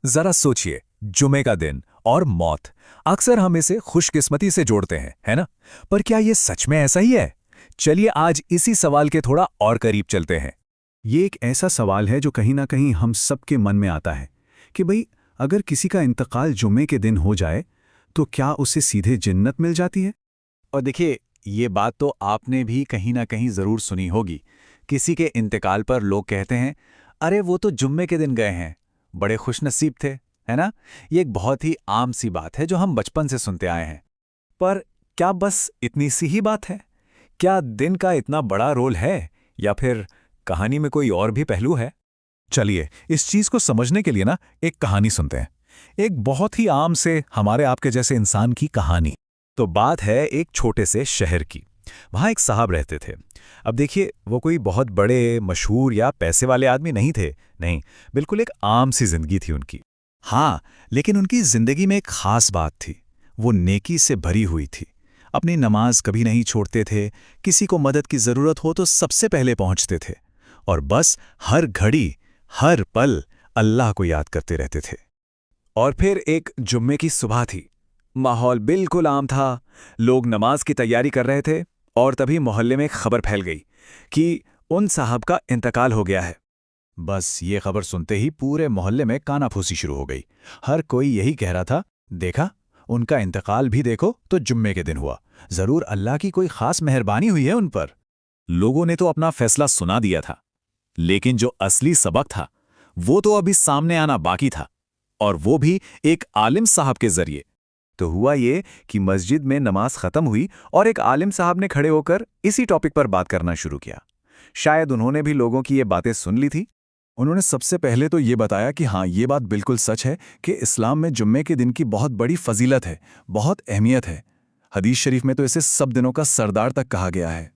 जरा सोचिए, जुमे का दिन और मौत। अक्सर हम इसे खुशकिस्मती से जोड़ते हैं, है ना? पर क्या ये सच में ऐसा ही है? चलिए आज इसी सवाल के थोड़ा और करीब चलते हैं। ये एक ऐसा सवाल है जो कहीं ना कहीं हम सबके मन में आता है कि भाई, अगर किसी का इंतकाल जुमे के दिन हो जाए तो क्या उसे सीधे जन्नत मिल जाती है। और देखिए, ये बात तो आपने भी कहीं ना कहीं ज़रूर सुनी होगी। किसी के इंतकाल पर लोग कहते हैं, अरे वो तो जुम्मे के दिन गए हैं, बड़े खुशनसीब थे, है ना? ये एक बहुत ही आम सी बात है जो हम बचपन से सुनते आए हैं। पर क्या बस इतनी सी ही बात है? क्या दिन का इतना बड़ा रोल है, या फिर कहानी में कोई और भी पहलू है? चलिए इस चीज को समझने के लिए ना एक कहानी सुनते हैं। एक बहुत ही आम से हमारे आपके जैसे इंसान की कहानी। तो बात है एक छोटे से शहर की। वहां एक साहब रहते थे। अब देखिए, वो कोई बहुत बड़े मशहूर या पैसे वाले आदमी नहीं थे। नहीं, बिल्कुल एक आम सी जिंदगी थी उनकी। हाँ, लेकिन उनकी जिंदगी में एक खास बात थी। वो नेकी से भरी हुई थी। अपनी नमाज कभी नहीं छोड़ते थे। किसी को मदद की जरूरत हो तो सबसे पहले पहुंचते थे। और बस हर घड़ी, हर पल अल्लाह को याद करते रहते थे। और फिर एक जुम्मे की सुबह थी। माहौल बिल्कुल आम था। लोग नमाज की तैयारी कर रहे थे, और तभी मोहल्ले में एक खबर फैल गई कि उन साहब का इंतकाल हो गया है। बस ये खबर सुनते ही पूरे मोहल्ले में कानाफूसी शुरू हो गई। हर कोई यही कह रहा था, देखा, उनका इंतकाल भी देखो तो जुम्मे के दिन हुआ। जरूर अल्लाह की कोई खास मेहरबानी हुई है उन पर। लोगों ने तो अपना फैसला सुना दिया था, लेकिन जो असली सबक था वो तो अभी सामने आना बाकी था, और वो भी एक आलिम साहब के जरिए। तो हुआ ये कि मस्जिद में नमाज खत्म हुई और एक आलिम साहब ने खड़े होकर इसी टॉपिक पर बात करना शुरू किया। शायद उन्होंने भी लोगों की ये बातें सुन ली थी। उन्होंने सबसे पहले तो ये बताया कि हाँ, ये बात बिल्कुल सच है कि इस्लाम में जुम्मे के दिन की बहुत बड़ी फजीलत है, बहुत अहमियत है। हदीस शरीफ में तो इसे सब दिनों का सरदार तक कहा गया है।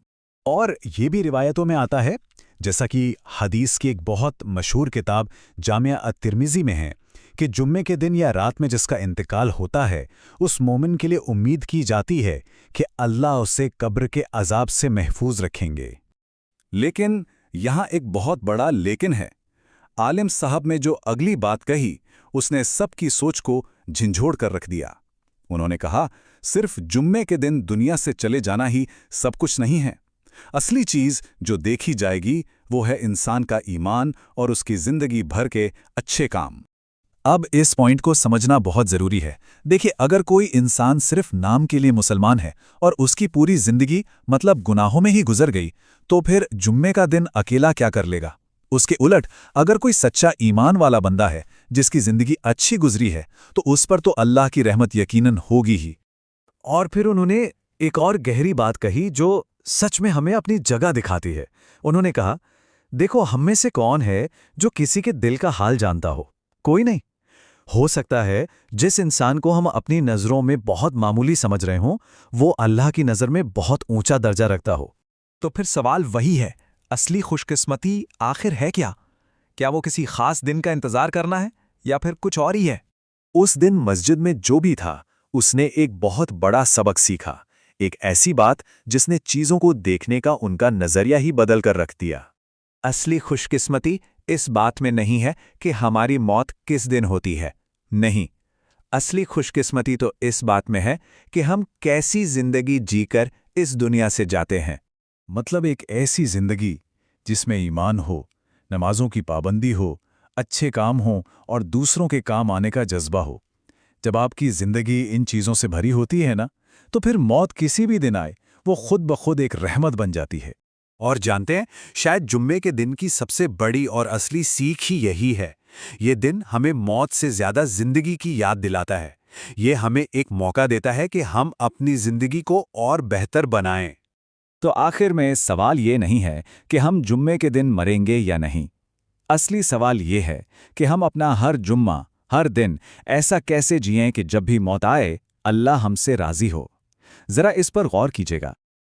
और ये भी रिवायतों में आता है, जैसा कि हदीस की एक बहुत मशहूर किताब जामिया अत-तिर्मिज़ी में है, कि जुम्मे के दिन या रात में जिसका इंतकाल होता है, उस मोमिन के लिए उम्मीद की जाती है कि अल्लाह उसे कब्र के अजाब से महफूज रखेंगे। लेकिन यहाँ एक बहुत बड़ा लेकिन है। आलिम साहब ने जो अगली बात कही, उसने सबकी सोच को झंझोड़ कर रख दिया। उन्होंने कहा, सिर्फ जुम्मे के दिन दुनिया से चले जाना ही सब कुछ नहीं है। असली चीज जो देखी जाएगी वो है इंसान का ईमान और उसकी जिंदगी भर के अच्छे काम। अब इस पॉइंट को समझना बहुत जरूरी है। देखिए, अगर कोई इंसान सिर्फ नाम के लिए मुसलमान है और उसकी पूरी जिंदगी मतलब गुनाहों में ही गुजर गई, तो फिर जुम्मे का दिन अकेला क्या कर लेगा? उसके उलट, अगर कोई सच्चा ईमान वाला बंदा है जिसकी जिंदगी अच्छी गुजरी है, तो उस पर तो अल्लाह की रहमत यकीनन होगी ही। और फिर उन्होंने एक और गहरी बात कही जो सच में हमें अपनी जगह दिखाती है। उन्होंने कहा, देखो, हम में से कौन है जो किसी के दिल का हाल जानता हो? कोई नहीं। हो सकता है जिस इंसान को हम अपनी नज़रों में बहुत मामूली समझ रहे हों, वो अल्लाह की नज़र में बहुत ऊंचा दर्जा रखता हो। तो फिर सवाल वही है, असली खुशकिस्मती आखिर है क्या? क्या वो किसी खास दिन का इंतजार करना है, या फिर कुछ और ही है? उस दिन मस्जिद में जो भी था, उसने एक बहुत बड़ा सबक सीखा। एक ऐसी बात जिसने चीजों को देखने का उनका नजरिया ही बदल कर रख दिया। असली खुशकिस्मती इस बात में नहीं है कि हमारी मौत किस दिन होती है। नहीं, असली खुशकिस्मती तो इस बात में है कि हम कैसी जिंदगी जीकर इस दुनिया से जाते हैं। मतलब एक ऐसी जिंदगी जिसमें ईमान हो, नमाजों की पाबंदी हो, अच्छे काम हो और दूसरों के काम आने का जज्बा हो। जब आपकी जिंदगी इन चीजों से भरी होती है ना, तो फिर मौत किसी भी दिन आए, वो खुद ब खुद एक रहमत बन जाती है। और जानते हैं, शायद जुम्मे के दिन की सबसे बड़ी और असली सीख ही यही है। ये दिन हमें मौत से ज्यादा जिंदगी की याद दिलाता है। ये हमें एक मौका देता है कि हम अपनी जिंदगी को और बेहतर बनाएं। तो आखिर में सवाल ये नहीं है कि हम जुम्मे के दिन मरेंगे या नहीं। असली सवाल ये है कि हम अपना हर जुम्मा, हर दिन ऐसा कैसे जिएं कि जब भी मौत आए, अल्लाह हमसे राजी हो। जरा इस पर गौर कीजिएगा।